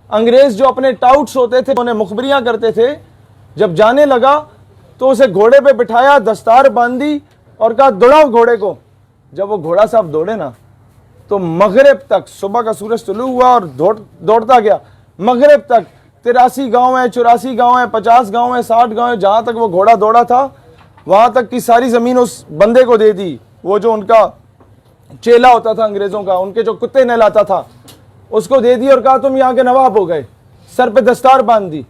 انگریز جو اپنے ٹاؤٹس ہوتے تھے انہیں مخبریاں کرتے تھے، جب جانے لگا تو اسے گھوڑے پہ بٹھایا، دستار باندھی اور کہا دوڑاؤ گھوڑے کو۔ جب وہ گھوڑا صاحب دوڑے نا تو مغرب تک، صبح کا سورج طلوع ہوا اور دوڑتا گیا، مغرب تک 83 گاؤں ہیں، 84 گاؤں ہیں، 50 گاؤں ہیں، 60 گاؤں ہیں، جہاں تک وہ گھوڑا دوڑا تھا وہاں تک کی ساری زمین اس بندے کو دے دی۔ وہ جو ان کا چیلا ہوتا تھا انگریزوں کا، ان کے جو کتے نہلاتا تھا، اس کو دے دی اور کہا تم یہاں کے نواب ہو گئے، سر پہ دستار باندھ دی۔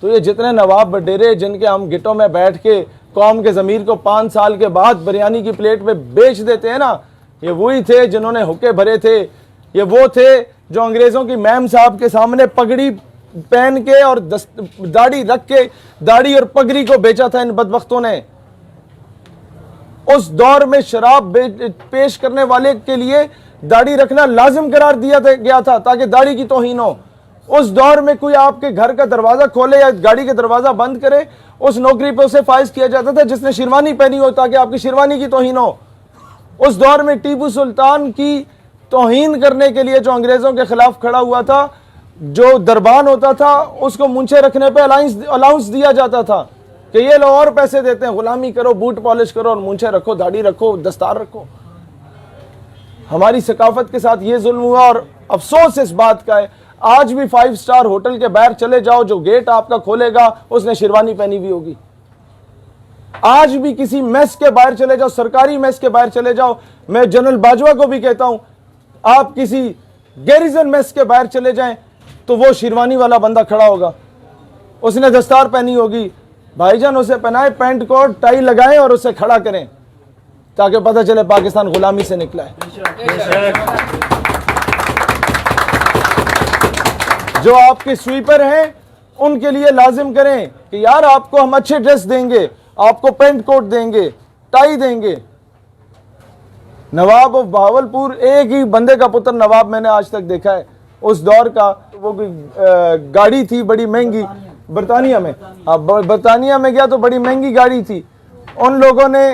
تو یہ جتنے نواب بڈیرے جن کے ہم گٹوں میں بیٹھ کے قوم کے ضمیر کو 5 سال کے بعد بریانی کی پلیٹ پہ بیچ دیتے ہیں نا، یہ وہی تھے جنہوں نے حقے بھرے تھے، یہ وہ تھے جو انگریزوں کی میم صاحب کے سامنے پگڑی پہن کے اور داڑھی رکھ کے داڑھی اور پگڑی کو بیچا تھا ان بدبختوں نے۔ اس دور میں شراب پیش کرنے والے کے لیے داڑھی رکھنا لازم قرار دیا گیا تھا تاکہ داڑھی کی توہین ہو۔ اس دور میں کوئی آپ کے گھر کا دروازہ کھولے یا گاڑی کا دروازہ بند کرے، اس نوکری پہ اسے فائز کیا جاتا تھا جس نے شیروانی پہنی ہو تاکہ آپ کی شیروانی کی توہین ہو۔ اس دور میں ٹیپو سلطان کی توہین کرنے کے لیے جو انگریزوں کے خلاف کھڑا ہوا تھا، جو دربان ہوتا تھا اس کو مونچھے رکھنے پہ الاؤنس دیا جاتا تھا کہ یہ لو اور پیسے دیتے ہیں، غلامی کرو، بوٹ پالش کرو اور مونچھے رکھو، داڑھی رکھو، دستار رکھو۔ ہماری ثقافت کے ساتھ یہ ظلم ہوا اور افسوس اس بات کا ہے آج بھی 5 سٹار ہوٹل کے باہر چلے جاؤ، جو گیٹ آپ کا کھولے گا اس نے شیروانی پہنی ہوئی ہوگی۔ آج بھی کسی میس کے باہر چلے جاؤ، سرکاری میس کے باہر چلے جاؤ، میں جنرل باجوہ کو بھی کہتا ہوں آپ کسی گیریزن میس کے باہر چلے جائیں تو وہ شیروانی والا بندہ کھڑا ہوگا، اس نے دستار پہنی ہوگی۔ بھائی جان اسے پہنائیں، پینٹ کوٹ ٹائی لگائیں اور اسے کھڑا کریں تاکہ پتہ چلے پاکستان غلامی سے نکلا ہے۔ جو آپ کے سویپر ہیں ان کے لیے لازم کریں کہ یار آپ کو ہم اچھے ڈریس دیں گے، آپ کو پینٹ کوٹ دیں گے، ٹائی دیں گے۔ نواب آف بہاولپور، ایک ہی بندے کا پتر نواب میں نے آج تک دیکھا ہے اس دور کا۔ وہ گاڑی تھی بڑی مہنگی برطانیہ میں، برطانیہ میں گیا تو بڑی مہنگی گاڑی تھی، ان لوگوں نے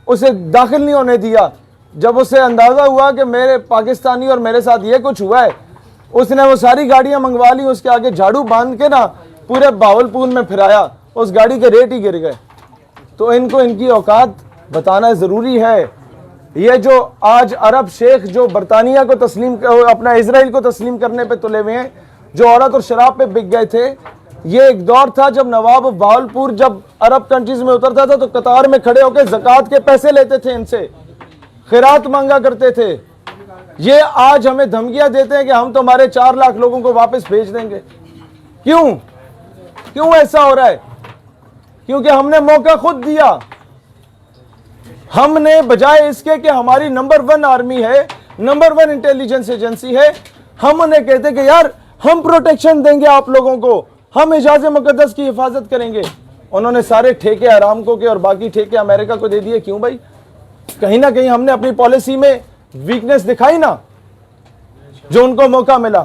اسے داخل نہیں ہونے دیا۔ جب اسے اندازہ ہوا کہ میرے پاکستانی اور میرے ساتھ یہ کچھ ہوا ہے، اس نے وہ ساری گاڑیاں منگوا لی، اس کے آگے جھاڑو باندھ کے نا پورے بہاولپور میں پھرایا، اس گاڑی کے ریٹ ہی گر گئے۔ تو ان کو ان کی اوقات بتانا ضروری ہے۔ یہ جو آج عرب شیخ جو برطانیہ کو تسلیم، اپنا اسرائیل کو تسلیم کرنے پہ تلے ہوئے ہیں، جو عورت اور شراب پہ بک گئے تھے، یہ ایک دور تھا جب نواب بہاولپور جب عرب کنٹریز میں اترتا تھا تو قطار میں کھڑے ہو کے زکوٰۃ کے پیسے لیتے تھے، ان سے خیرات مانگا کرتے تھے۔ یہ آج ہمیں دھمکیاں دیتے ہیں کہ ہم تمہارے 4 لاکھ لوگوں کو واپس بھیج دیں گے۔ کیوں ایسا ہو رہا ہے؟ کیونکہ ہم نے موقع خود دیا۔ ہم نے بجائے اس کے کہ ہماری نمبر 1 آرمی ہے، نمبر 1 انٹیلیجنس ایجنسی ہے، ہم انہیں کہتے کہ یار ہم پروٹیکشن دیں گے آپ لوگوں کو، ہم حجاز مقدس کی حفاظت کریں گے۔ انہوں نے سارے ٹھیکے آرامکو کے اور باقی ٹھیکے امریکہ کو دے دیے۔ کیوں بھائی؟ کہیں نہ کہیں ہم نے اپنی پالیسی میں ویکنس دکھائی نا، جو ان کو موقع ملا۔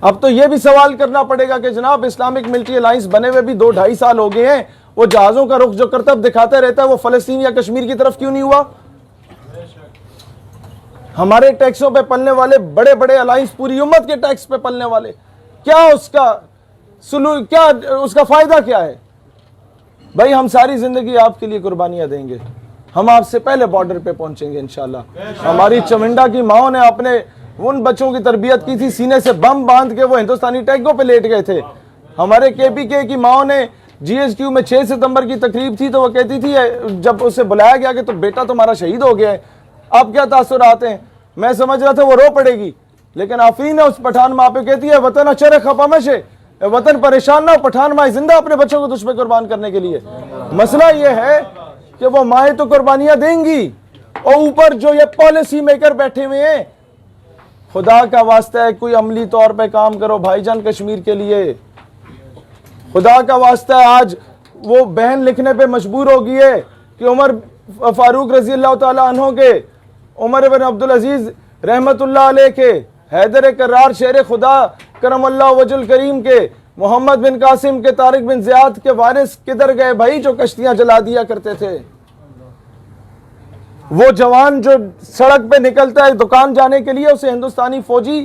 اب تو یہ بھی سوال کرنا پڑے گا کہ جناب اسلامک ملٹری الائنس بنے ہوئے بھی 2-2.5 سال ہو گئے ہیں، وہ جہازوں کا رخ جو کرتب دکھاتے رہتا ہے وہ فلسطین یا کشمیر کی طرف کیوں نہیں ہوا؟ ہمارے ٹیکسوں پہ پلنے والے بڑے بڑے الائنس پوری امت کے ٹیکس پہ پلنے والے، کیا اس کا فائدہ کیا ہے؟ بھائی ہم ساری زندگی آپ کے لیے قربانیاں دیں گے، ہم آپ سے پہلے بارڈر پہ پہنچیں گے انشاءاللہ۔ ہماری چمنڈا کی ماؤں نے اپنے ان بچوں کی تربیت کی تھی، سینے سے بم باندھ کے وہ ہندوستانی ٹینکوں پہ لیٹ گئے تھے۔ ہمارے KPK کی ماؤں نے GSQ میں 6 ستمبر کی تقریب تھی تو وہ کہتی تھی، جب اسے بلایا گیا کہ تو بیٹا تمہارا شہید ہو گیا ہے، اب کیا تاثرات ہیں؟ میں سمجھ رہا تھا وہ رو پڑے گی، لیکن آفرین اس پٹھان ماں پہ کہتی ہے وطن اچرے خفا مشے، وطن پریشان نہ ہو، پٹھان ماں زندہ اپنے بچوں کو تجھ پہ قربان کرنے کے لیے۔ مسئلہ یہ ہے کہ وہ مائیں تو قربانیاں دیں گی، اور اوپر جو یہ پالیسی میکر بیٹھے ہوئے ہیں، خدا کا واسطہ ہے کوئی عملی طور پہ کام کرو بھائی جان کشمیر کے لیے۔ خدا کا واسطہ ہے آج وہ بہن لکھنے پہ مجبور ہو گئی ہے کہ عمر فاروق رضی اللہ تعالیٰ عنہ کے، عمر بن عبدالعزیز رحمت اللہ علیہ کے، حیدر کرار شیر خدا کرم اللہ وجہ الکریم کے، محمد بن قاسم کے، طارق بن زیاد کے وارث کدھر گئے بھائی جو کشتیاں جلا دیا کرتے تھے؟ وہ جوان جو سڑک پہ نکلتا ہے دکان جانے کے لیے، اسے ہندوستانی فوجی